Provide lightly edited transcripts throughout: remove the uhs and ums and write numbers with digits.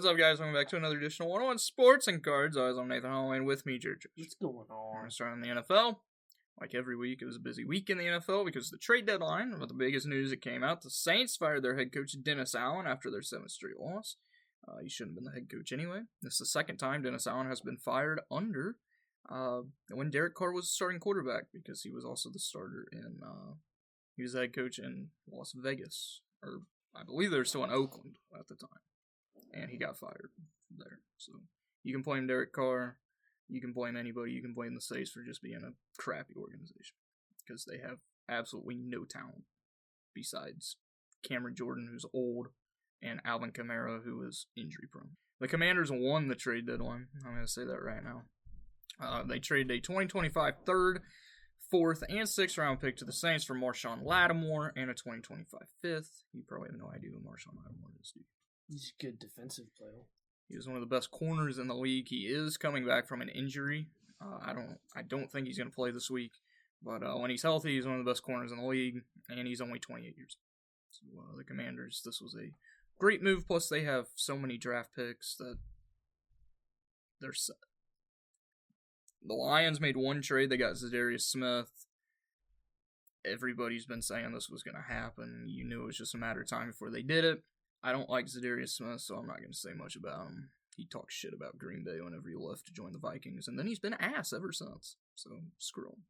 What's up, guys? Welcome back to another edition of 101 Sports and Cards. As I'm Nathan Holloway, and with me, Jared. What's going on? We're going to start on the NFL. Like every week, it was a busy week in the NFL because of the trade deadline. But the biggest news that came out, the Saints fired their head coach Dennis Allen after their 7th straight loss. He shouldn't have been the head coach anyway. This is the second time Dennis Allen has been fired under when Derek Carr was the starting quarterback, because he was also the starter in, he was the head coach in Las Vegas, or I believe they were still in Oakland at the time. And he got fired there. So you can blame Derek Carr. You can blame anybody. You can blame the Saints for just being a crappy organization, because they have absolutely no talent besides Cameron Jordan, who's old, and Alvin Kamara, who is injury prone. The Commanders won the trade deadline. I'm going to say that right now. They traded a 2025 third, 4th, and 6th round pick to the Saints for Marshawn Lattimore and a 2025 5th. You probably have no idea who Marshawn Lattimore is, dude. He's a good defensive player. He was one of the best corners in the league. He is coming back from an injury. I don't think he's going to play this week, but when he's healthy, he's one of the best corners in the league, and he's only 28 years old. So the Commanders, this was a great move. Plus, they have so many draft picks that they're set. The Lions made one trade. They got Zadarius Smith. Everybody's been saying this was going to happen. You knew it was just a matter of time before they did it. I don't like Zadarius Smith, so I'm not going to say much about him. He talked shit about Green Bay whenever he left to join the Vikings, and then he's been ass ever since. So, screw him.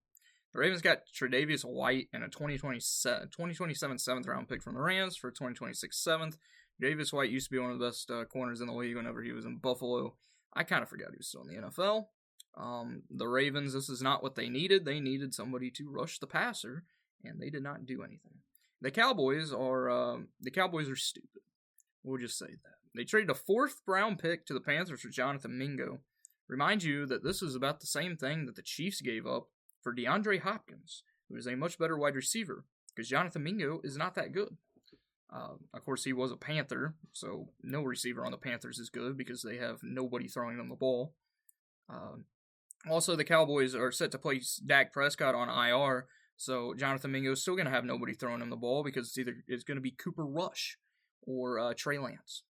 The Ravens got Tre'Davious White and a 2027 7th round pick from the Rams for a 2026 7th. Tre'Davious White used to be one of the best corners in the league whenever he was in Buffalo. I kind of forgot he was still in the NFL. The Ravens, this is not what they needed. They needed somebody to rush the passer, and they did not do anything. The Cowboys are stupid. We'll just say that. They traded a 4th round pick to the Panthers for Jonathan Mingo. Remind you that this is about the same thing that the Chiefs gave up for DeAndre Hopkins, who is a much better wide receiver, because Jonathan Mingo is not that good. Of course, he was a Panther, so no receiver on the Panthers is good because they have nobody throwing them the ball. Also, the Cowboys are set to place Dak Prescott on IR, so Jonathan Mingo is still going to have nobody throwing him the ball because it's going to be Cooper Rush or Trey Lance.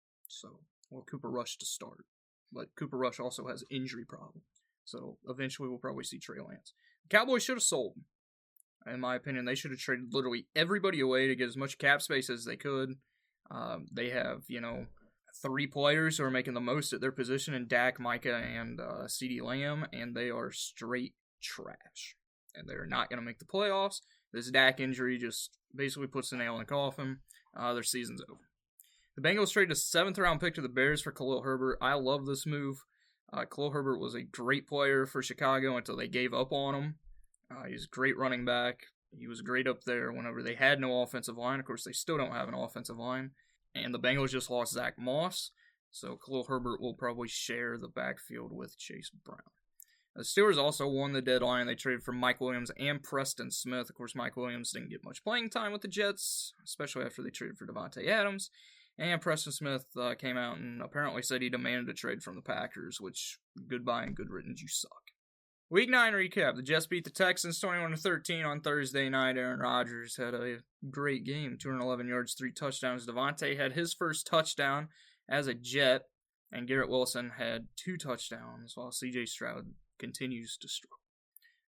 Or Cooper Rush to start. But Cooper Rush also has injury problems. So eventually we'll probably see Trey Lance. The Cowboys should have sold. In my opinion, they should have traded literally everybody away to get as much cap space as they could. They have, 3 players who are making the most at their position in Dak, Micah, and CeeDee Lamb, and they are straight trash. And they're not going to make the playoffs. This Dak injury just basically puts a nail in the coffin. Their season's over. The Bengals traded a 7th round pick to the Bears for Khalil Herbert. I love this move. Khalil Herbert was a great player for Chicago until they gave up on him. He's a great running back. He was great up there whenever they had no offensive line. Of course, they still don't have an offensive line. And the Bengals just lost Zach Moss, so Khalil Herbert will probably share the backfield with Chase Brown. The Steelers also won the deadline. They traded for Mike Williams and Preston Smith. Of course, Mike Williams didn't get much playing time with the Jets, especially after they traded for Devontae Adams. And Preston Smith came out and apparently said he demanded a trade from the Packers, which, goodbye and good riddance, you suck. Week 9 recap. The Jets beat the Texans 21-13 on Thursday night. Aaron Rodgers had a great game, 211 yards, 3 touchdowns. Devontae had his first touchdown as a Jet, and Garrett Wilson had 2 touchdowns, while C.J. Stroud continues to struggle.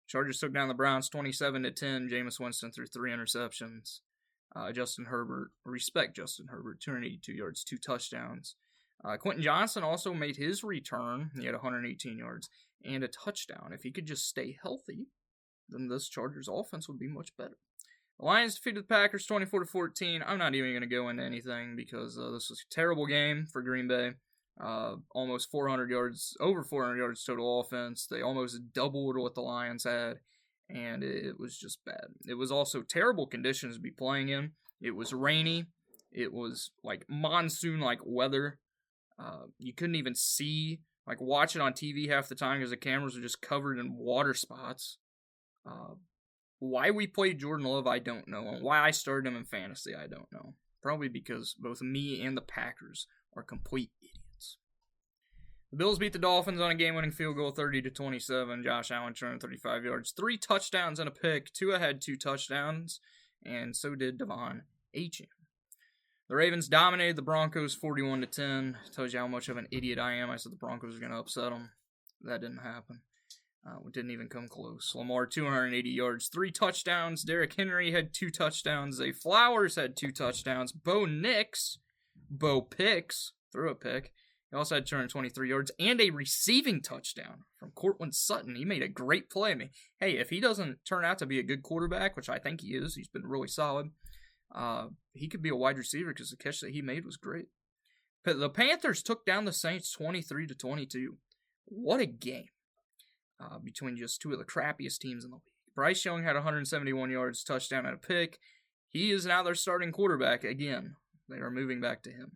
Chargers took down the Browns 27-10. Jameis Winston threw 3 interceptions. Justin Herbert, 282 yards, 2 touchdowns. Quentin Johnson also made his return. He had 118 yards and a touchdown. If he could just stay healthy, then this Chargers offense would be much better. The Lions defeated the Packers 24-14. I'm not even going to go into anything because this was a terrible game for Green Bay. Almost 400 yards, over 400 yards total offense. They almost doubled what the Lions had, and it was just bad. It was also terrible conditions to be playing in. It was rainy. It was like monsoon-like weather. You couldn't even see, watch it on TV half the time because the cameras were just covered in water spots. Why we played Jordan Love, I don't know. And why I started him in fantasy, I don't know. Probably because both me and the Packers are complete idiots. The Bills beat the Dolphins on a game-winning field goal, 30-27. Josh Allen, 235 yards, 3 touchdowns and a pick. Tua had 2 touchdowns, and so did Devon Achane. The Ravens dominated the Broncos 41-10. Tells you how much of an idiot I am. I said the Broncos were going to upset them. That didn't happen. It didn't even come close. Lamar, 280 yards, 3 touchdowns. Derrick Henry had 2 touchdowns. Zay Flowers had 2 touchdowns. Bo Picks, threw a pick. He also had 223 yards and a receiving touchdown from Cortland Sutton. He made a great play. I mean, hey, if he doesn't turn out to be a good quarterback, which I think he is, he's been really solid, he could be a wide receiver because the catch that he made was great. But the Panthers took down the Saints 23-22. What a game between just two of the crappiest teams in the league. Bryce Young had 171 yards, touchdown, and a pick. He is now their starting quarterback again. They are moving back to him.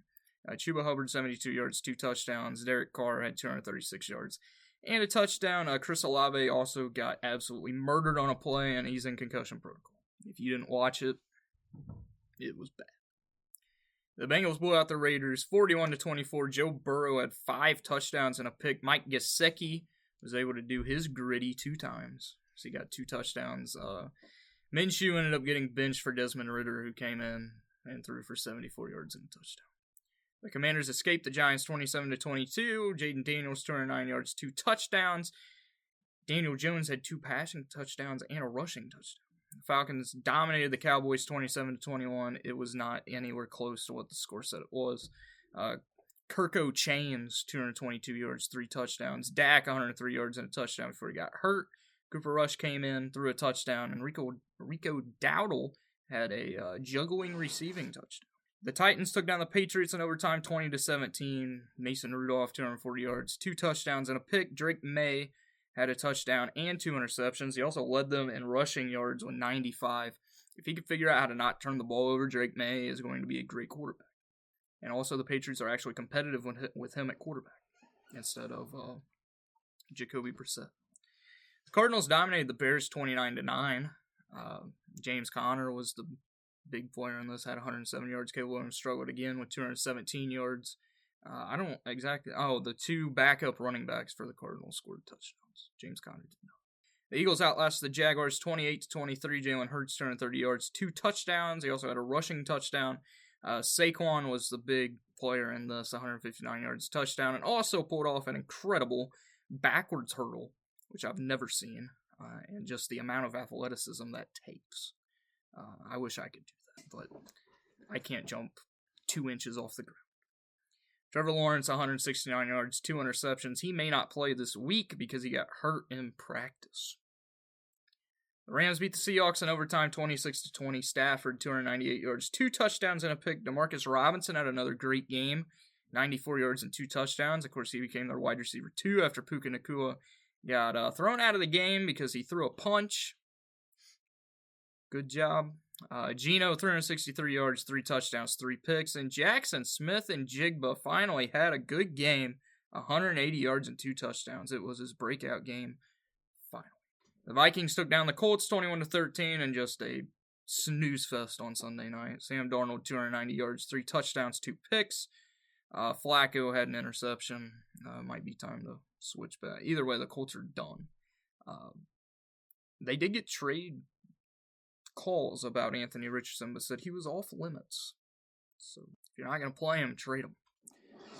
Chuba Hubbard, 72 yards, 2 touchdowns. Derek Carr had 236 yards and a touchdown. Chris Olave also got absolutely murdered on a play, and he's in concussion protocol. If you didn't watch it, it was bad. The Bengals blew out the Raiders 41-24. Joe Burrow had 5 touchdowns and a pick. Mike Gesicki was able to do his gritty 2 times. So he got 2 touchdowns. Minshew ended up getting benched for Desmond Ridder, who came in and threw for 74 yards and a touchdown. The Commanders escaped the Giants 27-22. Jaden Daniels, 209 yards, 2 touchdowns. Daniel Jones had 2 passing touchdowns and a rushing touchdown. The Falcons dominated the Cowboys 27-21. It was not anywhere close to what the score said it was. Kirko Chains, 222 yards, 3 touchdowns. Dak, 103 yards and a touchdown before he got hurt. Cooper Rush came in, threw a touchdown, and Rico Dowdle had a juggling receiving touchdown. The Titans took down the Patriots in overtime 20-17. Mason Rudolph, 240 yards, 2 touchdowns and a pick. Drake May had a touchdown and 2 interceptions. He also led them in rushing yards with 95. If he could figure out how to not turn the ball over, Drake May is going to be a great quarterback. And also the Patriots are actually competitive with him at quarterback instead of Jacoby Brissett. The Cardinals dominated the Bears 29-9. James Conner was the big player in this, had 107 yards. Caleb Williams struggled again with 217 yards. The 2 backup running backs for the Cardinals scored touchdowns. James Conner did not. The Eagles outlasted the Jaguars 28-23. Jalen Hurts, 230 yards, 2 touchdowns. He also had a rushing touchdown. Saquon was the big player in this, 159 yards, touchdown, and also pulled off an incredible backwards hurdle, which I've never seen, and just the amount of athleticism that takes. I wish I could do that, but I can't jump 2 inches off the ground. Trevor Lawrence, 169 yards, 2 interceptions. He may not play this week because he got hurt in practice. The Rams beat the Seahawks in overtime 26-20. Stafford, 298 yards, 2 touchdowns and a pick. Demarcus Robinson had another great game, 94 yards and 2 touchdowns. Of course, he became their wide receiver 2 after Puka Nacua got thrown out of the game because he threw a punch. Good job. Geno, 363 yards, 3 touchdowns, 3 picks. And Jackson Smith and Jigba finally had a good game, 180 yards and 2 touchdowns. It was his breakout game, finally. The Vikings took down the Colts 21-13 and just a snooze fest on Sunday night. Sam Darnold, 290 yards, 3 touchdowns, 2 picks. Flacco had an interception. Might be time to switch back. Either way, the Colts are done. They did get trade calls about Anthony Richardson, but said he was off limits. So if you're not going to play him, trade him.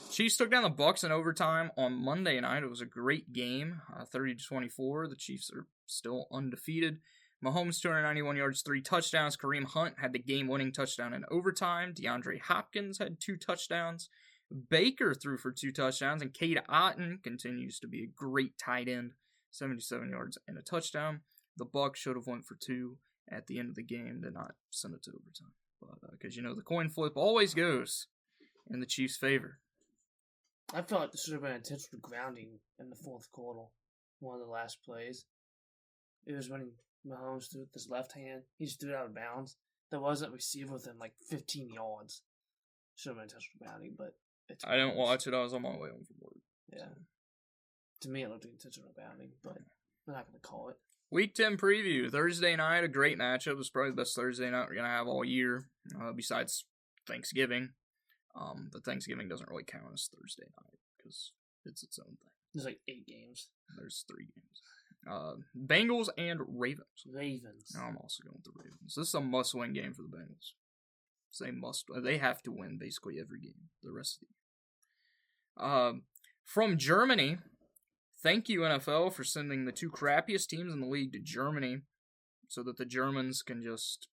Chiefs took down the Bucs in overtime on Monday night. It was a great game, 30-24. The Chiefs are still undefeated. Mahomes, 291 yards, 3 touchdowns. Kareem Hunt had the game-winning touchdown in overtime. DeAndre Hopkins had 2 touchdowns. Baker threw for 2 touchdowns, and Cade Otton continues to be a great tight end, 77 yards and a touchdown. The Bucs should have went for 2 at the end of the game, did not send it to overtime. But because the coin flip always goes in the Chiefs' favor. I felt like this should have been intentional grounding in the 4th quarter. One of the last plays. It was when Mahomes threw with his left hand. He just threw it out of bounds. There wasn't a receiver within like 15 yards. Should have been intentional grounding, but I didn't watch it. I was on my way home from work. Yeah. So. To me, it looked like intentional grounding, but we're not going to call it. Week 10 preview. Thursday night, a great matchup. It was probably the best Thursday night we're going to have all year, besides Thanksgiving. But Thanksgiving doesn't really count as Thursday night because it's its own thing. There's like 8 games. There's 3 games. Bengals and Ravens. Ravens. I'm also going with the Ravens. This is a must-win game for the Bengals. They have to win basically every game the rest of the year. From Germany, thank you NFL for sending the 2 crappiest teams in the league to Germany so that the Germans can just,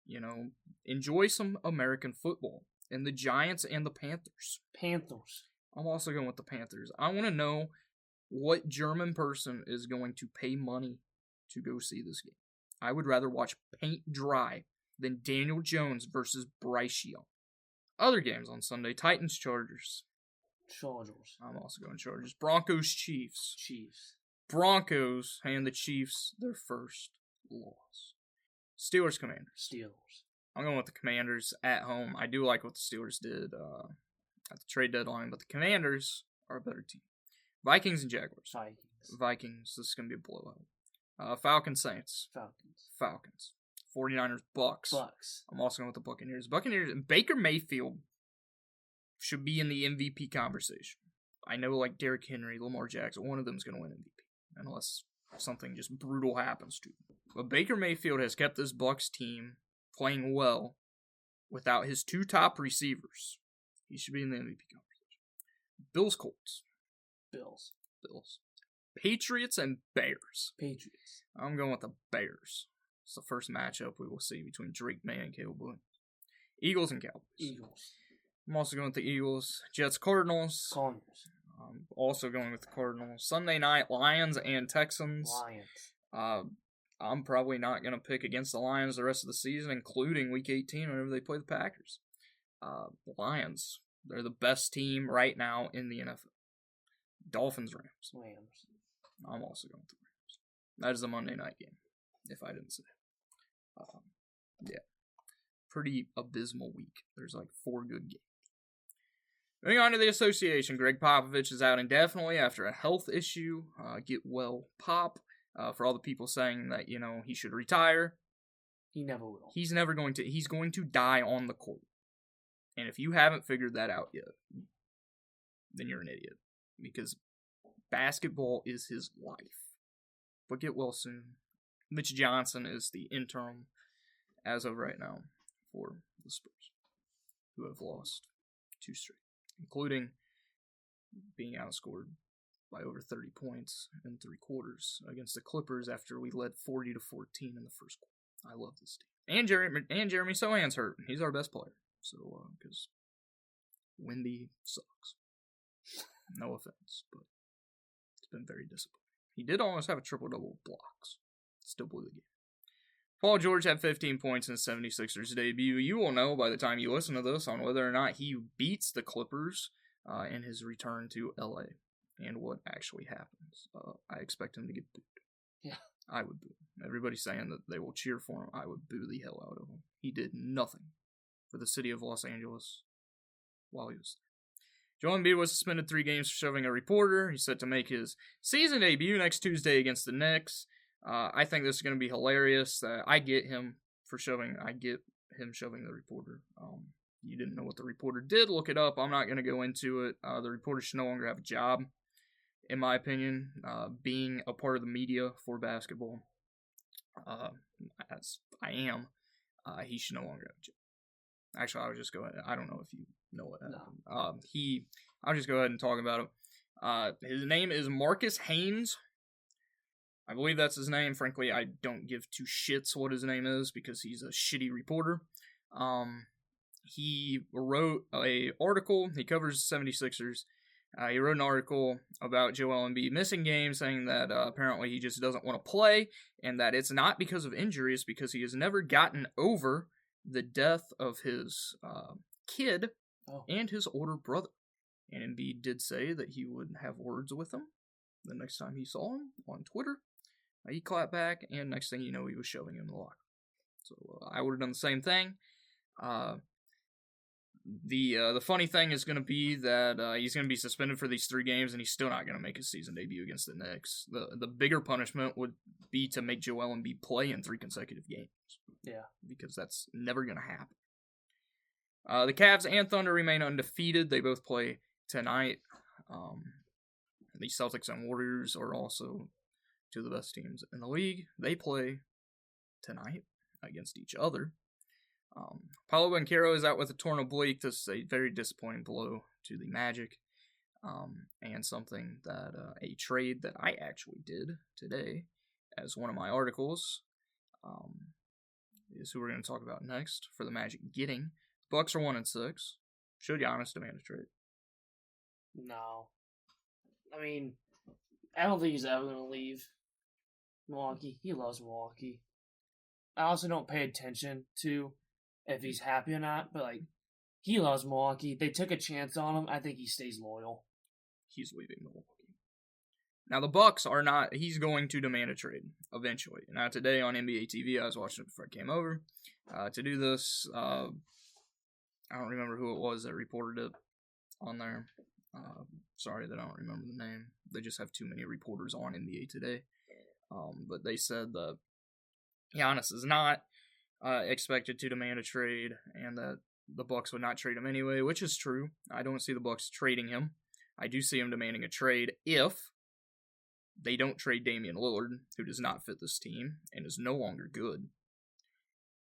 enjoy some American football. And the Giants and the Panthers. Panthers. I'm also going with the Panthers. I want to know what German person is going to pay money to go see this game. I would rather watch paint dry than Daniel Jones versus Bryce Young. Other games on Sunday, Titans, Chargers. Chargers. I'm also going Chargers. Broncos, Chiefs. Chiefs. Broncos hand the Chiefs their first loss. Steelers, Commanders. Steelers. I'm going with the Commanders at home. I do like what the Steelers did at the trade deadline, but the Commanders are a better team. Vikings and Jaguars. Vikings. This is going to be a blowout. Falcons, Saints. Falcons. 49ers, Bucks. I'm also going with the Buccaneers. Baker Mayfield should be in the MVP conversation. I know, like Derrick Henry, Lamar Jackson, one of them is going to win MVP, unless something just brutal happens to him. But Baker Mayfield has kept this Bucks team playing well without his 2 top receivers. He should be in the MVP conversation. Bills, Colts. Bills. Patriots and Bears. Patriots. I'm going with the Bears. It's the first matchup we will see between Drake May and Caleb Williams. Eagles and Cowboys. Eagles. I'm also going with the Eagles. Jets, Cardinals. I'm also going with the Cardinals. Sunday night, Lions and Texans. I'm probably not going to pick against the Lions the rest of the season, including Week 18 whenever they play the Packers. Lions, they're the best team right now in the NFL. Dolphins, Rams. I'm also going with the Rams. That is a Monday night game, if I didn't say it. Yeah. Pretty abysmal week. There's like 4 good games. Moving on to the association, Greg Popovich is out indefinitely after a health issue. Get well, Pop. For all the people saying that, he should retire. He never will. He's going to die on the court. And if you haven't figured that out yet, then you're an idiot. Because basketball is his life. But get well soon. Mitch Johnson is the interim as of right now for the Spurs, who have lost 2 straight, including being outscored by over 30 points in 3 quarters against the Clippers after we led 40-14 in the first quarter. I love this team. And Jeremy Sohan's hurt. He's our best player. So, because Wemby sucks. No offense, but it's been very disappointing. He did almost have a triple-double blocks. Still blew the game. Paul George had 15 points in his 76ers debut. You will know by the time you listen to this on whether or not he beats the Clippers in his return to LA and what actually happens. I expect him to get booed. Yeah. I would boo him. Everybody's saying that they will cheer for him. I would boo the hell out of him. He did nothing for the city of Los Angeles while he was there. Joel Embiid was suspended 3 games for shoving a reporter. He's set to make his season debut next Tuesday against the Knicks. I think this is going to be hilarious. I get him shoving the reporter. You didn't know what the reporter did, look it up. I'm not going to go into it. The reporter should no longer have a job, in my opinion, being a part of the media for basketball. As I am, he should no longer have a job. Actually, I'll just go ahead. I don't know if you know what happened. No. I'll just go ahead and talk about it. His name is Marcus Haynes. I believe that's his name. Frankly, I don't give 2 shits what his name is because he's a shitty reporter. He wrote an article. He covers the 76ers. He wrote an article about Joel Embiid missing games, saying that apparently he just doesn't want to play, and that it's not because of injury, it's because he has never gotten over the death of his kid and his older brother. And Embiid did say that he would have words with him the next time he saw him on Twitter. He clapped back, and next thing you know, he was shoving him in the locker. So I would have done the same thing. The funny thing is going to be that he's going to be suspended for these 3 games, and he's still not going to make his season debut against the Knicks. The bigger punishment would be to make Joel Embiid play in 3 consecutive games. Yeah. Because that's never going to happen. The Cavs and Thunder remain undefeated. They both play tonight. The Celtics and Warriors are also 2 of the best teams in the league. They play tonight against each other. Paulo Banchero is out with a torn oblique. This is a very disappointing blow to the Magic. And something that a trade that I actually did today as one of my articles is who we're going to talk about next for the Magic getting. Bucks are 1-6. Should Giannis demand a trade? No. I mean, I don't think he's ever going to leave Milwaukee. He loves Milwaukee. I also don't pay attention to if he's happy or not, but like, he loves Milwaukee. They took a chance on him. I think he stays loyal. He's leaving Milwaukee. Now the Bucks are not. He's going to demand a trade eventually. Now today on NBA TV, I was watching it before I came over to do this. I don't remember who it was that reported it on there. Sorry that I don't remember the name. They just have too many reporters on NBA Today. But they said that Giannis is not expected to demand a trade, and that the Bucks would not trade him anyway, which is true. I don't see the Bucks trading him. I do see him demanding a trade if they don't trade Damian Lillard, who does not fit this team and is no longer good.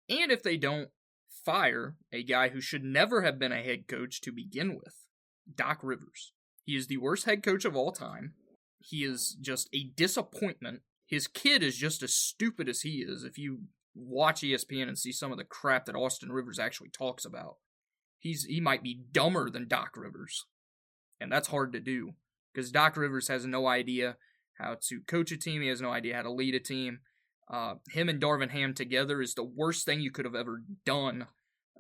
And if they don't fire a guy who should never have been a head coach to begin with, Doc Rivers. He is the worst head coach of all time. He is just a disappointment. His kid is just as stupid as he is. If you watch ESPN and see some of the crap that Austin Rivers actually talks about, he might be dumber than Doc Rivers. And that's hard to do, because Doc Rivers has no idea how to coach a team. He has no idea how to lead a team. Him and Darvin Ham together is the worst thing you could have ever done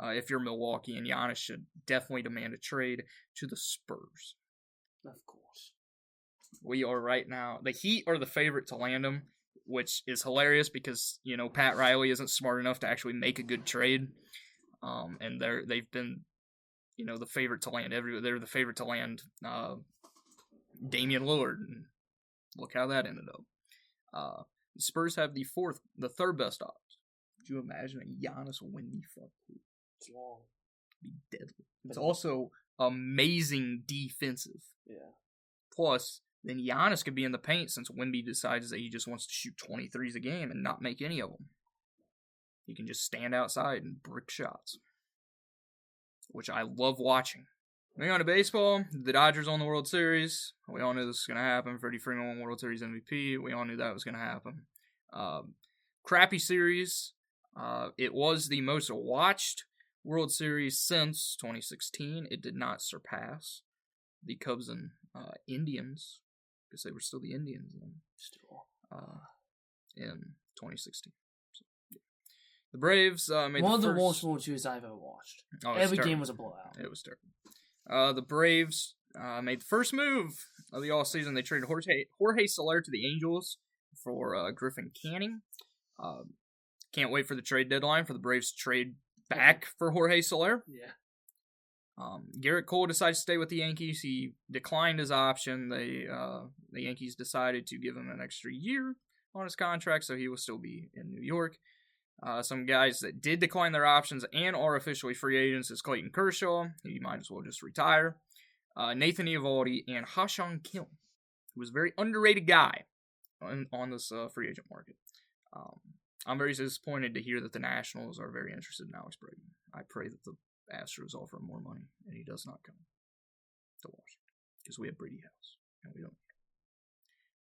if you're Milwaukee, and Giannis should definitely demand a trade to the Spurs. Of course. We are right now. The Heat are the favorite to land him, which is hilarious because, Pat Riley isn't smart enough to actually make a good trade. And they've been, the favorite to land everywhere. They're the favorite to land Damian Lillard. And look how that ended up. The Spurs have the third best odds. Could you imagine a Giannis windy fuck? It's long. It'd be deadly. It's also amazing defensive. Yeah. Plus, then Giannis could be in the paint since Wemby decides that he just wants to shoot 23s a game and not make any of them. He can just stand outside and brick shots, which I love watching. Moving on to baseball, the Dodgers won the World Series. We all knew this was going to happen. Freddie Freeman won World Series MVP. We all knew that was going to happen. Crappy series. It was the most watched World Series since 2016. It did not surpass the Cubs and Indians, because they were still the Indians then, in 2016. So, yeah. The Braves made one of the worst World Series I've ever watched. Every game was a blowout. It was terrible. The Braves made the first move of the offseason. They traded Jorge Soler to the Angels for Griffin Canning. Can't wait for the trade deadline for the Braves to trade back for Jorge Soler. Yeah. Garrett Cole decided to stay with the Yankees. He declined his option. The Yankees decided to give him an extra year on his contract, so he will still be in New York. Some guys that did decline their options and are officially free agents is Clayton Kershaw. He might as well just retire. Nathan Eovaldi and Ha-Seong Kim, who was a very underrated guy on this free agent market. I'm very disappointed to hear that the Nationals are very interested in Alex Bregman. I pray that the Astros offer him more money, and he does not come to Washington, because we have Brady House, and we don't.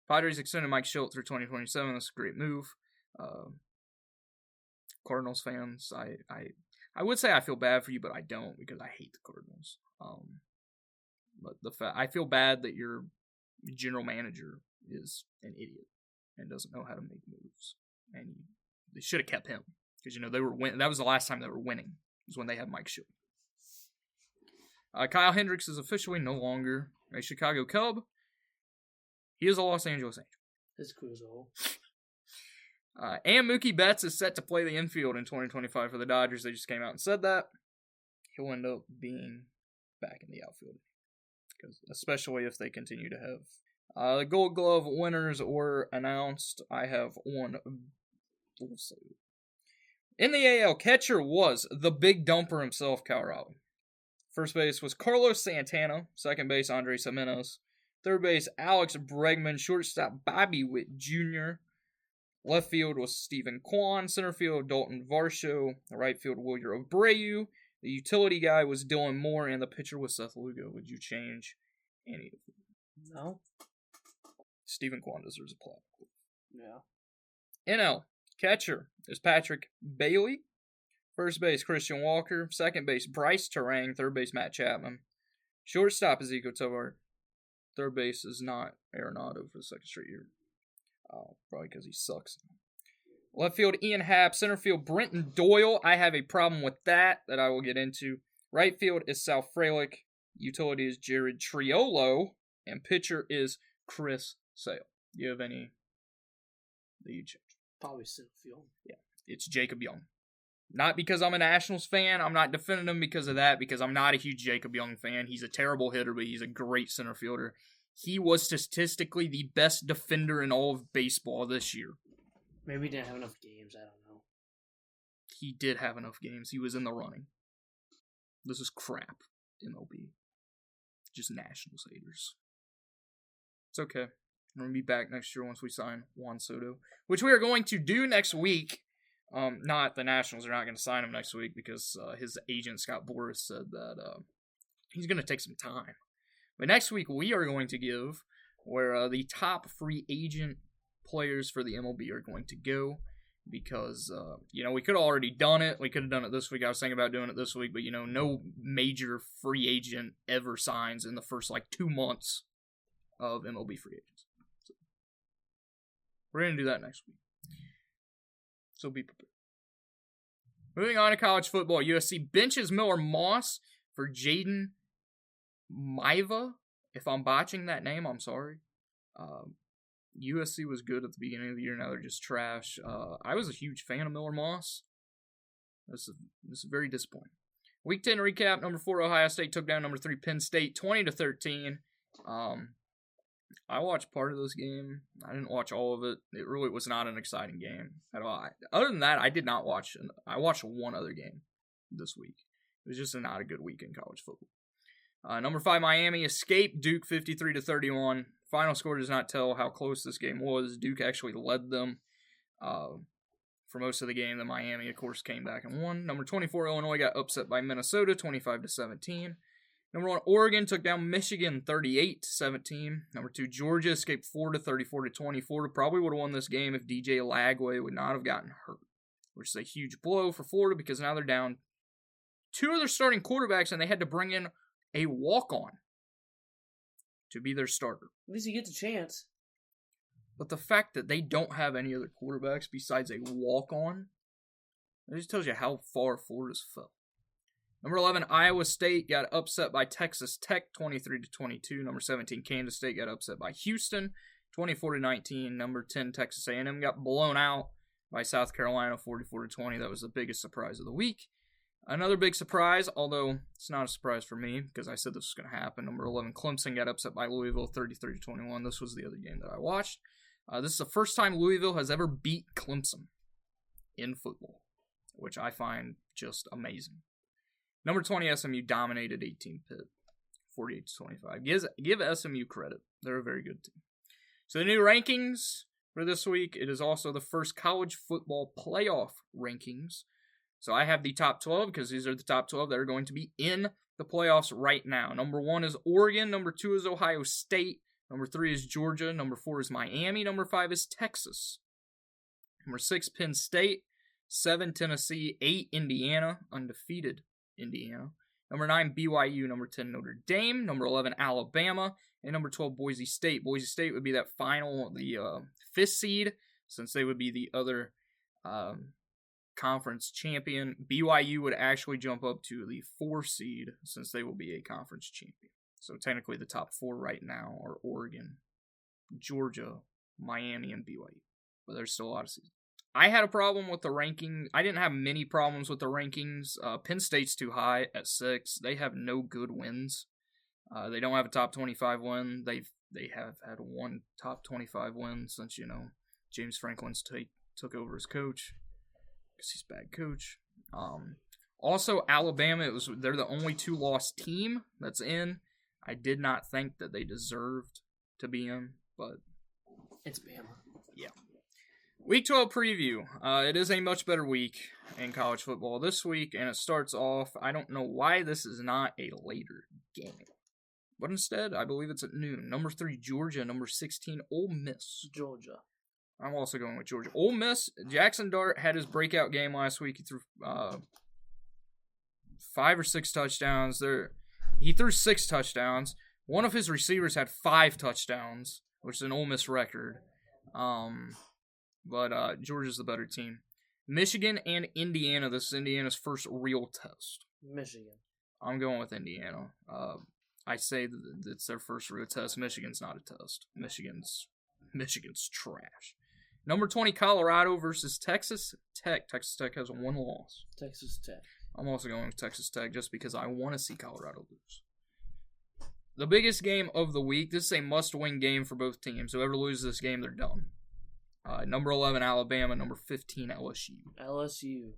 Padres extended Mike Schilt through 2027. That's a great move. Cardinals fans, I would say I feel bad for you, but I don't, because I hate the Cardinals. But I feel bad that your general manager is an idiot and doesn't know how to make moves, and they should have kept him, because they were that was the last time they were winning, was when they had Mike Schilt. Kyle Hendricks is officially no longer a Chicago Cub. He is a Los Angeles Angel. His crew's old. And Mookie Betts is set to play the infield in 2025 for the Dodgers. They just came out and said that. He'll end up being back in the outfield, because especially if they continue to have the Gold Glove winners were announced. I have one. In the AL, catcher was the big dumper himself, Cal Raleigh. First base was Carlos Santana. Second base, Andres Gimenez. Third base, Alex Bregman. Shortstop, Bobby Witt Jr. Left field was Stephen Kwan. Center field, Dalton Varsho. Right field, William Abreu. The utility guy was Dylan Moore, and the pitcher was Seth Lugo. Would you change any of them? No. Stephen Kwan deserves a plaque. Yeah. NL catcher is Patrick Bailey. First base, Christian Walker. Second base, Bryce Terang. Third base, Matt Chapman. Shortstop is Ezekiel Tovar. Third base is not Arenado for the second straight year. Probably because he sucks. Left field, Ian Happ. Center field, Brenton Doyle. I have a problem with that I will get into. Right field is Sal Frelick. Utility is Jared Triolo. And pitcher is Chris Sale. Do you have any that you change? Probably center field. Yeah, it's Jacob Young. Not because I'm a Nationals fan. I'm not defending him because of that, because I'm not a huge Jacob Young fan. He's a terrible hitter, but he's a great center fielder. He was statistically the best defender in all of baseball this year. Maybe he didn't have enough games. I don't know. He did have enough games. He was in the running. This is crap, MLB. Just Nationals haters. It's okay. I'm going to be back next year once we sign Juan Soto, which we are going to do next week. Not the Nationals are not going to sign him next week because his agent, Scott Boras, said that he's going to take some time. But next week we are going to give where the top free agent players for the MLB are going to go because, we could have already done it. We could have done it this week. I was thinking about doing it this week, but, no major free agent ever signs in the first, 2 months of MLB free agents. So, we're going to do that next week. So be prepared. Moving on to college football, USC benches Miller Moss for Jaden Maiva. If I'm botching that name, I'm sorry. USC was good at the beginning of the year. Now they're just trash. I was a huge fan of Miller Moss. This is very disappointing. Week 10 recap. Number 4 Ohio State took down number 3 Penn State 20-13. I watched part of this game. I didn't watch all of it. It really was not an exciting game at all. Other than that, I did not watch. I watched one other game this week. It was just not a good week in college football. Number 5 Miami escaped Duke 53-31. Final score does not tell how close this game was. Duke actually led them for most of the game. Then Miami, of course, came back and won. Number 24 Illinois got upset by Minnesota 25-17. Number 1, Oregon took down Michigan 38-17. Number 2, Georgia escaped Florida 34-20. Florida probably would have won this game if DJ Lagway would not have gotten hurt, which is a huge blow for Florida because now they're down 2 of their starting quarterbacks and they had to bring in a walk-on to be their starter. At least he gets a chance. But the fact that they don't have any other quarterbacks besides a walk-on, it just tells you how far Florida's fell. Number 11, Iowa State got upset by Texas Tech 23-22. Number 17, Kansas State got upset by Houston 24-19. Number 10, Texas A&M got blown out by South Carolina 44-20. That was the biggest surprise of the week. Another big surprise, although it's not a surprise for me because I said this was going to happen. Number 11, Clemson got upset by Louisville 33-21. This was the other game that I watched. This is the first time Louisville has ever beat Clemson in football, which I find just amazing. Number 20, SMU dominated 18 Pitt, 48-25. Give SMU credit. They're a very good team. So the new rankings for this week, it is also the first college football playoff rankings. So I have the top 12 because these are the top 12 that are going to be in the playoffs right now. Number 1 is Oregon. Number 2 is Ohio State. Number 3 is Georgia. Number 4 is Miami. Number 5 is Texas. Number 6, Penn State. 7, Tennessee. 8, Indiana. Undefeated Indiana. Number 9, BYU. Number 10, Notre Dame. Number 11, Alabama. And number 12, Boise State. Boise State would be that final, the 5th seed, since they would be the other conference champion. BYU would actually jump up to the 4th seed, since they will be a conference champion. So technically the top 4 right now are Oregon, Georgia, Miami, and BYU. But there's still a lot of seasons. I had a problem with the ranking. I didn't have many problems with the rankings. Penn State's too high at 6. They have no good wins. They don't have a top 25 win. They have had one top 25 win since, James Franklin's took over as coach. Because he's a bad coach. Also, Alabama, they're the only 2-loss team that's in. I did not think that they deserved to be in, but it's Bama. Yeah. Week 12 preview. It is a much better week in college football this week, and it starts off, I don't know why this is not a later game. But instead, I believe it's at noon. Number 3, Georgia. Number 16, Ole Miss. Georgia. I'm also going with Georgia. Ole Miss, Jackson Dart had his breakout game last week. He threw 5 or 6 touchdowns. He threw 6 touchdowns. One of his receivers had 5 touchdowns, which is an Ole Miss record. But Georgia's the better team. Michigan and Indiana. This is Indiana's first real test. Michigan. I'm going with Indiana. I say that it's their first real test. Michigan's not a test. Michigan's trash. Number 20, Colorado versus Texas Tech. Texas Tech has 1 loss. Texas Tech. I'm also going with Texas Tech just because I want to see Colorado lose. The biggest game of the week. This is a must-win game for both teams. Whoever loses this game, they're done. Number 11, Alabama. Number 15, LSU. LSU.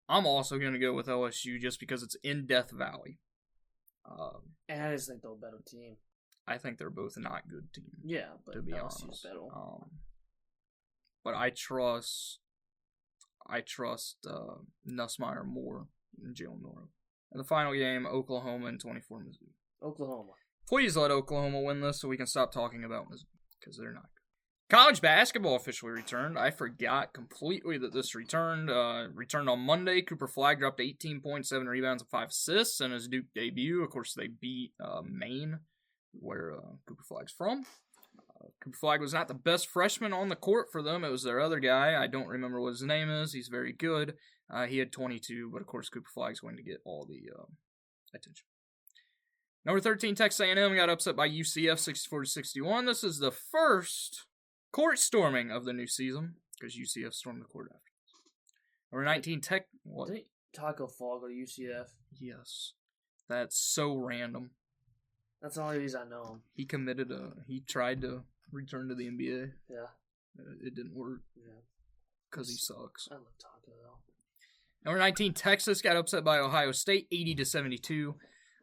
I'm also going to go with LSU just because it's in Death Valley. And I just think they're a better team. I think they're both not good teams. Yeah, but to be LSU's honest. better. But I trust Nussmeier more than Jalen Norwood. And the final game, Oklahoma and 24 Mizzou. Oklahoma. Please let Oklahoma win this so we can stop talking about Mizzou because they're not good. College basketball officially returned. I forgot completely that this returned. Returned on Monday. Cooper Flagg dropped 18 points, 7 rebounds, and 5 assists in his Duke debut. Of course, they beat Maine, where Cooper Flagg's from. Cooper Flagg was not the best freshman on the court for them. It was their other guy. I don't remember what his name is. He's very good. He had 22, but of course, Cooper Flagg's going to get all the attention. Number 13, Texas A&M got upset by UCF 64-61. This is the first court storming of the new season, because UCF stormed the court after. Number 19, Tech. What? Didn't Taco Fall go to UCF? Yes. That's so random. That's the only reason I know him. He tried to return to the NBA. Yeah. It didn't work. Yeah. Because he sucks. I love Taco, though. Number 19, Texas got upset by Ohio State, 80-72.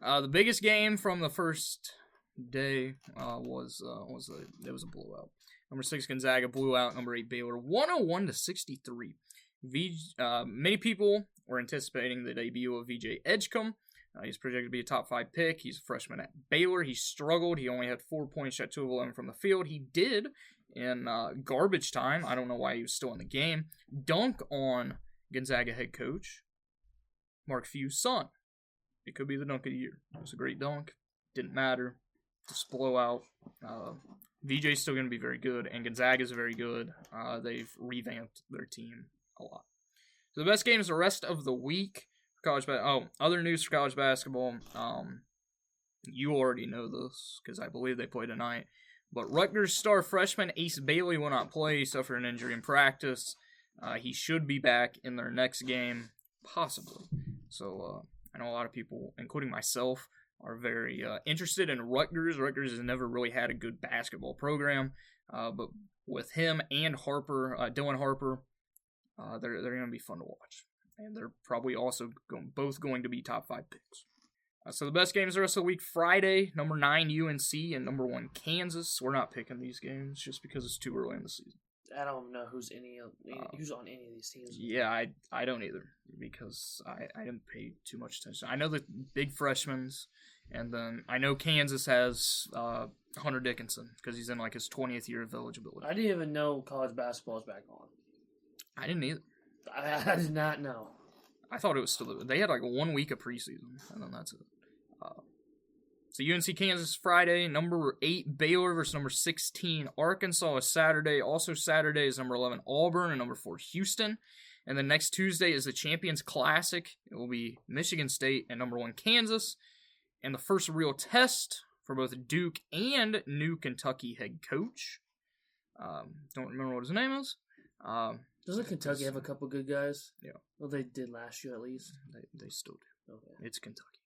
The biggest game from the first day was a blowout. Number 6, Gonzaga blew out number 8, Baylor, 101-63. Many people were anticipating the debut of VJ Edgecombe. He's projected to be a top 5 pick. He's a freshman at Baylor. He struggled. He only had 4 points, shot 2 of 11 from the field. He did, in garbage time, I don't know why he was still in the game, dunk on Gonzaga head coach Mark Few's son. It could be the dunk of the year. It was a great dunk. Didn't matter. Just blowout. VJ's still going to be very good, and Gonzaga's very good. They've revamped their team a lot. So the best games the rest of the week. Other news for college basketball. You already know this, because I believe they play tonight. But Rutgers star freshman Ace Bailey will not play. He suffered an injury in practice. He should be back in their next game, possibly. So I know a lot of people, including myself, are very interested in Rutgers. Rutgers has never really had a good basketball program, but with him and Harper, Dylan Harper, they're going to be fun to watch, and they're probably also both going to be top 5 picks. So the best games the rest of the week: Friday, number 9 UNC and number 1 Kansas. We're not picking these games just because it's too early in the season. I don't know who's on any of these teams. Yeah, I don't either, because I didn't pay too much attention. I know the big freshmen, and then I know Kansas has Hunter Dickinson, because he's in like his 20th year of eligibility. I didn't even know college basketball was back on. I didn't either. I did not know. I thought it was still. They had like 1 week of preseason, and then that's it. So UNC Kansas Friday, number 8 Baylor versus number 16 Arkansas is Saturday. Also Saturday is number 11 Auburn and number 4 Houston. And then next Tuesday is the Champions Classic. It will be Michigan State and number 1 Kansas. And the first real test for both Duke and new Kentucky head coach. Don't remember what his name is. Doesn't Kentucky have a couple good guys? Yeah. Well, they did last year at least. They still do. Okay. It's Kentucky.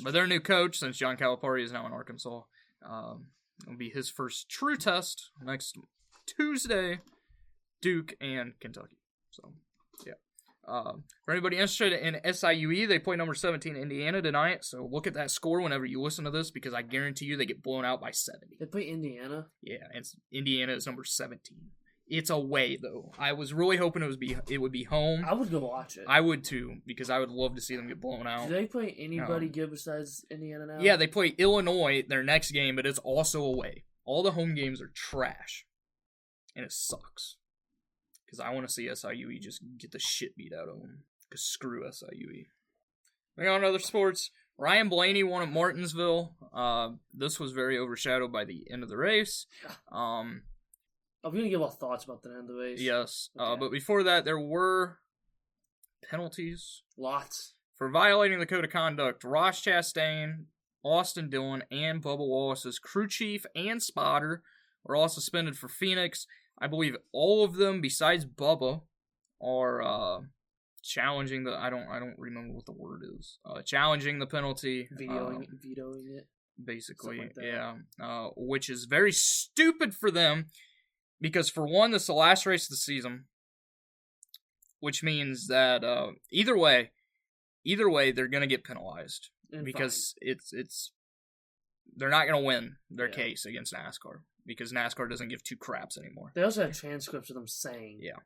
But their new coach, since John Calipari is now in Arkansas, it'll be his first true test next Tuesday, Duke and Kentucky. So, yeah. For anybody interested in SIUE, they play number 17 Indiana tonight. So look at that score whenever you listen to this because I guarantee you they get blown out by 70. They play Indiana? Yeah, Indiana is number 17. It's away though. I was really hoping it would be home. I would go watch it. I would too because I would love to see them get blown out. Do they play anybody good besides Indiana now? Yeah, they play Illinois their next game, but it's also away. All the home games are trash, and it sucks because I want to see SIUE just get the shit beat out of them. Because screw SIUE. Moving on to other sports. Ryan Blaney won at Martinsville. This was very overshadowed by the end of the race. Are we going to give our thoughts about the end of the race? Yes. Okay. But before that, there were penalties. Lots. For violating the code of conduct, Ross Chastain, Austin Dillon, and Bubba Wallace's crew chief and spotter were all suspended for Phoenix. I believe all of them, besides Bubba, are challenging the... I don't remember what the word is. Challenging the penalty. Vetoing it. Basically, like that. yeah. Which is very stupid for them. Because for one, this is the last race of the season, which means that either way, they're gonna get penalized And because it's they're not gonna win their case against NASCAR because NASCAR doesn't give two craps anymore. They also have transcripts of them saying, Yeah,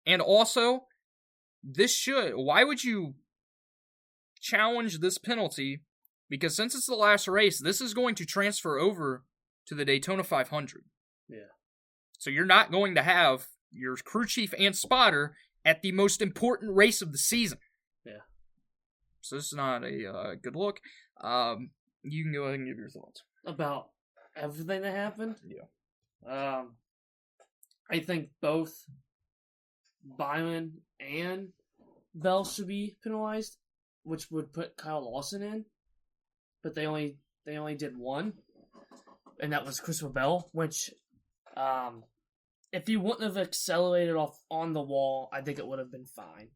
and also why would you challenge this penalty? Because since it's the last race, this is going to transfer over to the Daytona 500. Yeah. So you're not going to have your crew chief and spotter at the most important race of the season. Yeah. So this is not a good look. You can go ahead and give your thoughts. About everything that happened? Yeah. I think both Byron and Bell should be penalized, which would put Kyle Lawson in. But they only did one. And that was Christopher Bell, which... if he wouldn't have accelerated off on the wall, I think it would have been fine.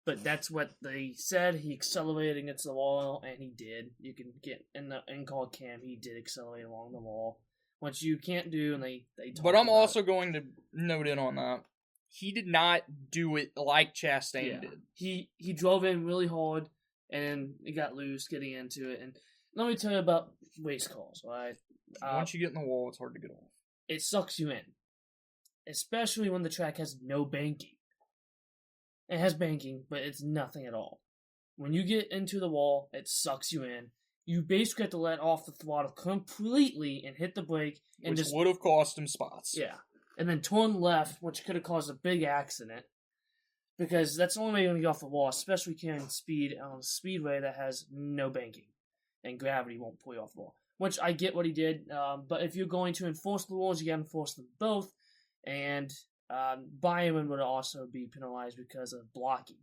But that's what they said. He accelerated against the wall, and he did. You can get in the in-call cam, he did accelerate along the wall. Which you can't do, and they But I'm also going to note in on that. He did not do it like Chastain did. He drove in really hard, and he got loose getting into it. And let me tell you about race calls, alright? Once you get in the wall, it's hard to get off. It sucks you in. Especially when the track has no banking. It has banking, but it's nothing at all. When you get into the wall, it sucks you in. You basically have to let off the throttle completely and hit the brake. And Which would have cost him spots. Yeah. And then turn left, which could have caused a big accident. Because that's the only way you're going to get off the wall, especially carrying speed on a speedway that has no banking. And gravity won't pull you off the wall. Which I get what he did, but if you're going to enforce the rules, you got to enforce them both. And Byron would also be penalized because of blocking.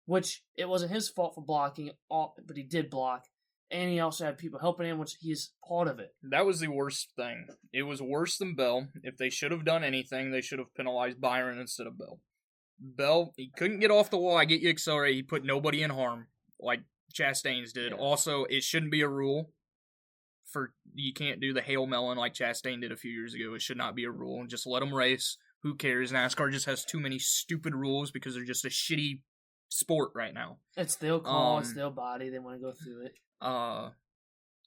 Which, it wasn't his fault for blocking, but he did block. And he also had people helping him, which he's part of it. That was the worst thing. It was worse than Bell. If they should have done anything, they should have penalized Byron instead of Bell. Bell, he couldn't get off the wall. I get you accelerate. He put nobody in harm, like Chastain's did. Yeah. Also, it shouldn't be a rule. You can't do the Hail Melon like Chastain did a few years ago. It should not be a rule. Just let them race. Who cares? NASCAR just has too many stupid rules because they're just a shitty sport right now. It's their call. It's their body. They want to go through it.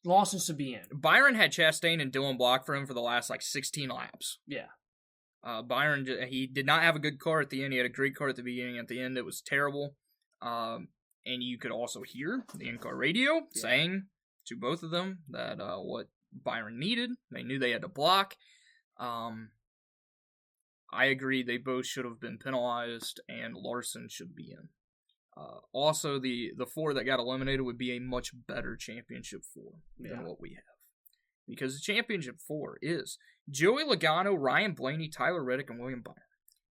Lawson should be in. Byron had Chastain and Dillon block for him for the last 16 laps. Yeah. Byron, he did not have a good car at the end. He had a great car at the beginning. At the end, it was terrible. And you could also hear the in-car radio saying to both of them that what Byron needed. They knew they had to block. I agree they both should have been penalized, and Larson should be in. Also, the four that got eliminated would be a much better championship four than what we have. Because the championship four is Joey Logano, Ryan Blaney, Tyler Reddick, and William Byron.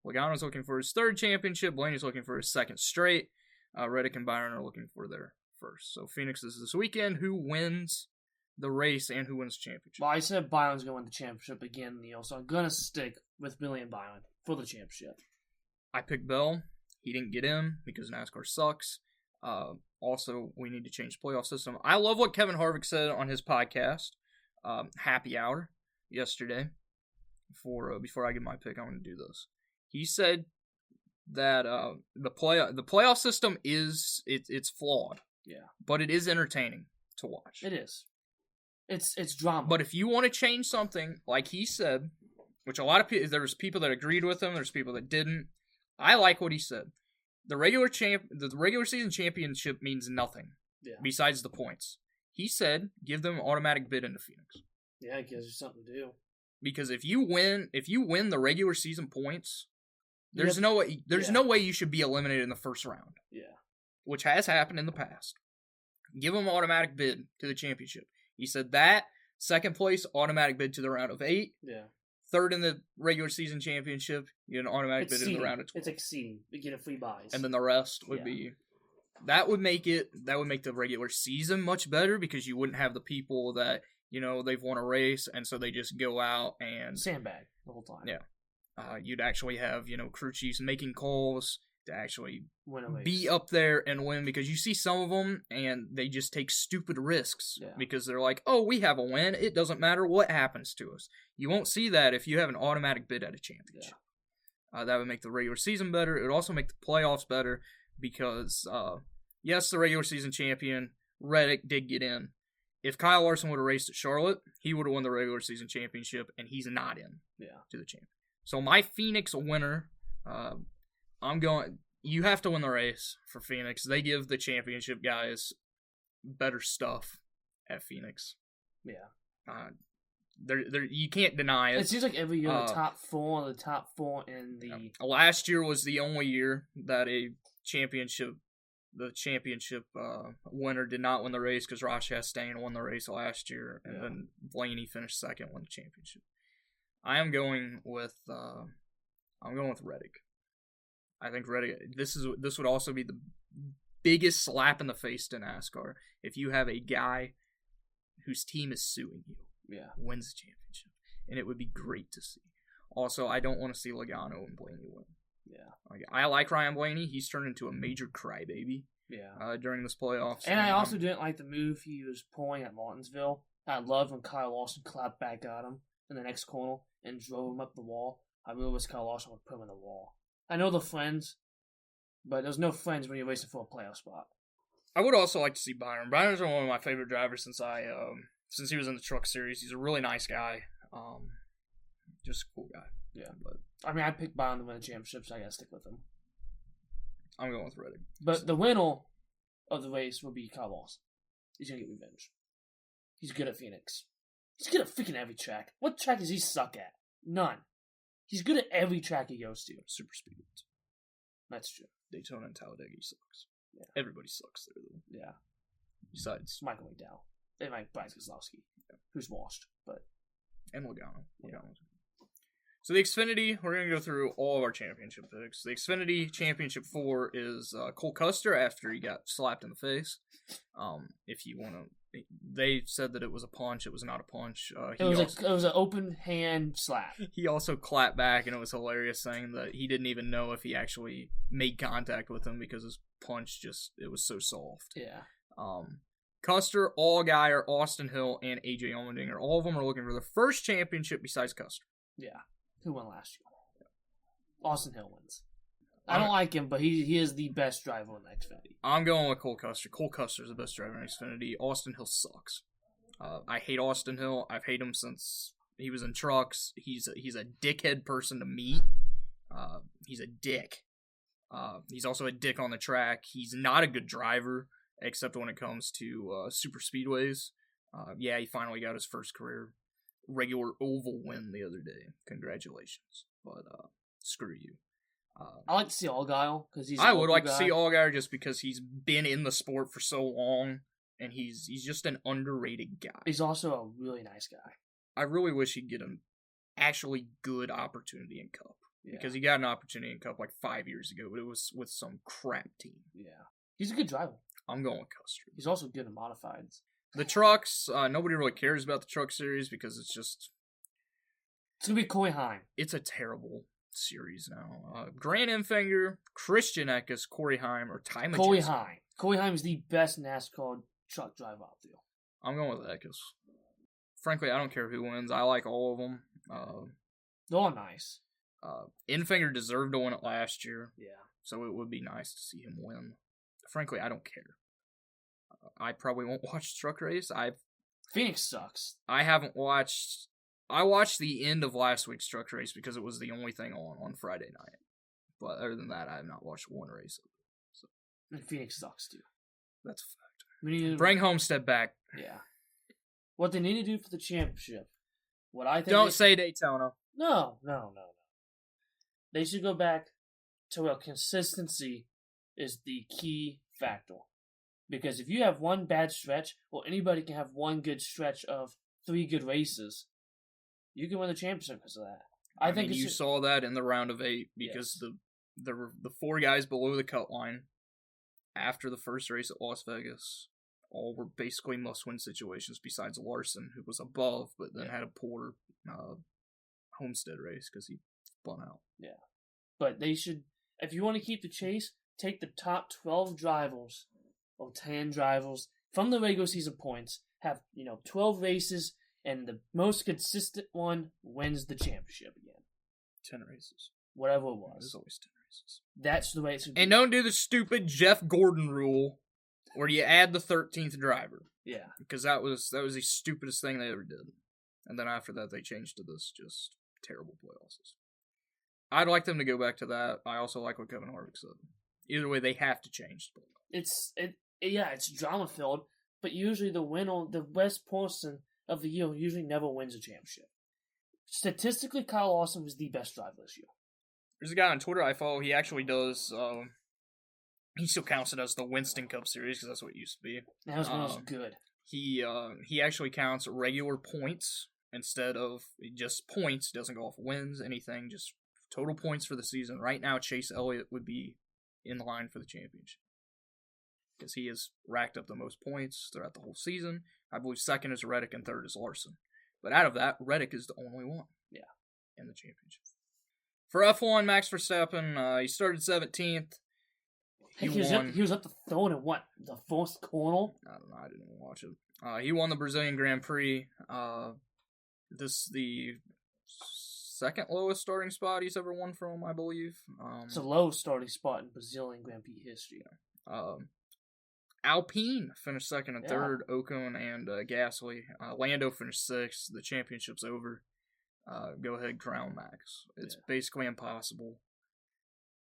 Logano's looking for his third championship. Blaney's looking for his second straight. Reddick and Byron are looking for their first. So Phoenix is this weekend. Who wins the race and who wins the championship? Well, I said Byron's going to win the championship again, Neil, so I'm going to stick with Billy and Byron for the championship. I picked Bell. He didn't get in because NASCAR sucks. Also, we need to change the playoff system. I love what Kevin Harvick said on his podcast, Happy Hour, yesterday. Before I give my pick, I'm going to do this. He said that the playoff system it's flawed. Yeah. But it is entertaining to watch. It is. It's drama. But if you want to change something, like he said, which a lot of people, there was people that agreed with him, there's people that didn't. I like what he said. The regular season championship means nothing besides the points. He said, give them an automatic bid into Phoenix. Yeah, it gives you something to do. Because if you win the regular season points, there's no way you should be eliminated in the first round. Yeah. Which has happened in the past. Give them an automatic bid to the championship. He said that, second place, automatic bid to the round of 8. Yeah. Third in the regular season championship, you get an automatic bid in the round of 12. It's exceeding. You get a free buys. And then the rest would be... That would make the regular season much better because you wouldn't have the people that, they've won a race and so they just go out and... Sandbag the whole time. Yeah. You'd actually have, crew chiefs making calls to actually win be up there and win because you see some of them and they just take stupid risks because they're like, oh, we have a win. It doesn't matter what happens to us. You won't see that if you have an automatic bid at a championship. Yeah. That would make the regular season better. It would also make the playoffs better because, yes, the regular season champion, Reddick, did get in. If Kyle Larson would have raced at Charlotte, he would have won the regular season championship, and he's not in to the champ. So my Phoenix winner, you have to win the race for Phoenix. They give the championship guys better stuff at Phoenix. Yeah. You can't deny it. It seems like every year the top four in the... Last year was the only year that the championship winner did not win the race because Ross Chastain won the race last year, and then Blaney finished second, won the championship. I am going with Reddick. I think Reddick. This would also be the biggest slap in the face to NASCAR if you have a guy whose team is suing you. Wins the championship, and it would be great to see. Also, I don't want to see Logano and Blaney win. I like Ryan Blaney. He's turned into a major crybaby. During this playoffs. And I also didn't like the move he was pulling at Martinsville. I loved when Kyle Larson clapped back at him in the next corner and drove him up the wall. I really wish Kyle Larson would put him in the wall. I know they're friends, but there's no friends when you're racing for a playoff spot. I would also like to see Byron. Byron's one of my favorite drivers since he was in the Truck Series. He's a really nice guy. Just a cool guy. Yeah. But I picked Byron to win the championship, so I gotta stick with him. I'm going with Reddick. But the winner of the race will be Kyle Larson. He's gonna get revenge. He's good at Phoenix. He's good at freaking every track. What track does he suck at? None. He's good at every track he goes to. Super speeds. That's true. Daytona and Talladega sucks. Yeah. Everybody sucks there, though. Yeah. Besides Michael McDowell. And Brian Kozlowski, who's washed. And Logano. So the Xfinity, we're going to go through all of our championship picks. The Xfinity Championship 4 is Cole Custer after he got slapped in the face. If you want to... They said that it was a punch. It was not a punch. It was an open hand slap. He also clapped back, and it was hilarious, saying that he didn't even know if he actually made contact with him because his punch it was so soft. Yeah. Custer, Allgaier, Austin Hill, and AJ Allmendinger. All of them are looking for their first championship besides Custer. Yeah. Who won last year? Austin Hill wins. I don't like him, but he is the best driver in the Xfinity. I'm going with Cole Custer. Cole Custer is the best driver in Xfinity. Austin Hill sucks. I hate Austin Hill. I've hated him since he was in trucks. He's a dickhead person to meet. He's a dick. He's also a dick on the track. He's not a good driver, except when it comes to super speedways. He finally got his first career regular oval win the other day. Congratulations. But screw you. I like to see Allgaier because I would like to see Allgaier just because he's been in the sport for so long, and he's just an underrated guy. He's also a really nice guy. I really wish he'd get an actually good opportunity in Cup because he got an opportunity in Cup like 5 years ago, but it was with some crap team. Yeah, he's a good driver. I'm going with Custer. He's also good in modifieds. The trucks, nobody really cares about the Truck Series because it's gonna be Corey Heim. It's a terrible series now. Grant Enfinger, Christian Eckes, Corey Heim, or Ty Majeski. Corey Heim. Corey Heim is the best NASCAR truck driver out there. I'm going with Eckes. Frankly, I don't care who wins. I like all of them. They're all nice. Infinger deserved to win it last year. Yeah. So it would be nice to see him win. Frankly, I don't care. I probably won't watch the truck race. Phoenix sucks. I haven't watched. I watched the end of last week's truck race because it was the only thing on Friday night. But other than that, I have not watched one race. So And Phoenix sucks too. that's a fact. We need to Bring Homestead back. Yeah. What they need to do for the championship. What I think. Don't say Daytona. No. They should go back to where consistency is the key factor. Because if you have one bad stretch, or anybody can have one good stretch of 3 good races, you can win the championship because of that. I think you saw that in the round of 8 because the 4 guys below the cut line after the first race at Las Vegas all were basically must-win situations besides Larson, who was above but then had a poor Homestead race because he spun out. Yeah. But they should, if you want to keep the chase, take the top 12 drivers or 10 drivers from the regular season points, have 12 races, and the most consistent one wins the championship again. 10 races. Whatever it was. There's always 10 races. That's the way it should be. And don't do the stupid Jeff Gordon rule where you add the 13th driver. Yeah. Because that was the stupidest thing they ever did. And then after that, they changed to this just terrible playoffs. I'd like them to go back to that. I also like what Kevin Harvick said. Either way, they have to change. It's drama filled, but usually the best person of the year usually never wins a championship. Statistically, Kyle Larson was the best driver this year. There's a guy on Twitter I follow. He actually does. He still counts it as the Winston Cup Series because that's what it used to be. That was when it was good. He actually counts regular points instead of just points. Doesn't go off wins, anything. Just total points for the season. Right now, Chase Elliott would be in the line for the championship because he has racked up the most points throughout the whole season. I believe second is Reddick and third is Larson. But out of that, Reddick is the only one. Yeah. In the championship. For F1, Max Verstappen, he started 17th. He was up to throwing in what? The fourth corner? I don't know. I didn't even watch it. He won the Brazilian Grand Prix. This is the second lowest starting spot he's ever won from, I believe. It's a low starting spot in Brazilian Grand Prix history. Alpine finished second and third. Ocon and Gasly. Lando finished sixth. The championship's over. Go ahead, crown Max. It's basically impossible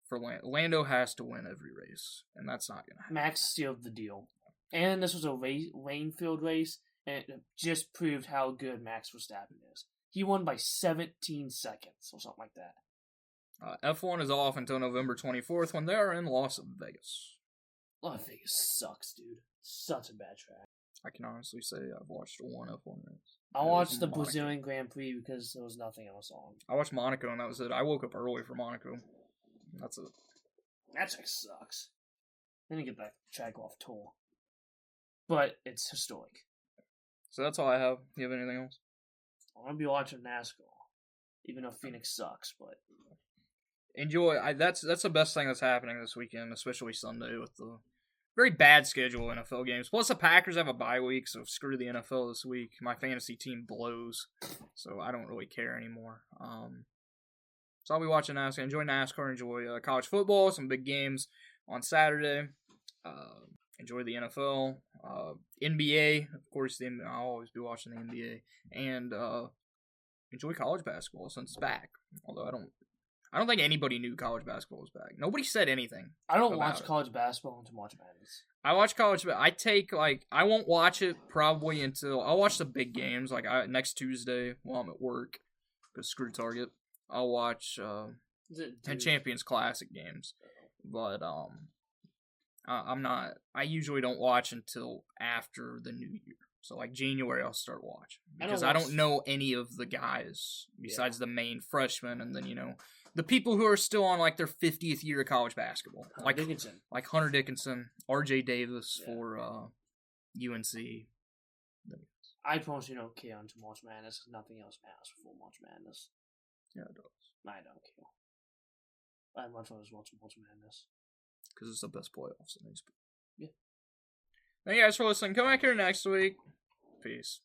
for Lando has to win every race, and that's not going to happen. Max sealed the deal. And this was a rain-filled race, and it just proved how good Max Verstappen is. He won by 17 seconds or something like that. F1 is off until November 24th when they are in Las Vegas. Las Vegas sucks, dude. Such a bad track. I can honestly say I've watched one F1 race. I watched the Brazilian Grand Prix because there was nothing else on. I watched Monaco, and that was it. I woke up early for Monaco. That's it. That track sucks. They didn't get that track off tour. But it's historic. So that's all I have. Do you have anything else? I'm going to be watching NASCAR. Even though Phoenix sucks, but... Enjoy. That's the best thing that's happening this weekend, especially Sunday with the very bad schedule of NFL games. Plus the Packers have a bye week, so screw the NFL this week. My fantasy team blows, so I don't really care anymore. So I'll be watching NASCAR. Enjoy NASCAR. Enjoy college football. Some big games on Saturday. Enjoy the NFL. NBA. Of course, I'll always be watching the NBA. And enjoy college basketball since it's back. Although I don't think anybody knew college basketball was back. Nobody said anything. I don't watch college basketball until March Madness. I watch college, but I won't watch it probably until I'll watch the big games next Tuesday while I'm at work. Because screw Target. I'll watch 10 Champions Classic games, but I usually don't watch until after the new year. So January I'll start watching because I don't know any of the guys besides the main freshmen, and then the people who are still on their 50th year of college basketball, Dickinson. like Hunter Dickinson, R.J. Davis for UNC. I personally don't care until March Madness because nothing else matters before March Madness. Yeah, it does. I don't care. I'd much rather watch March Madness. Because it's the best playoffs in baseball. Yeah. Thank you guys for listening. Come back here next week. Peace.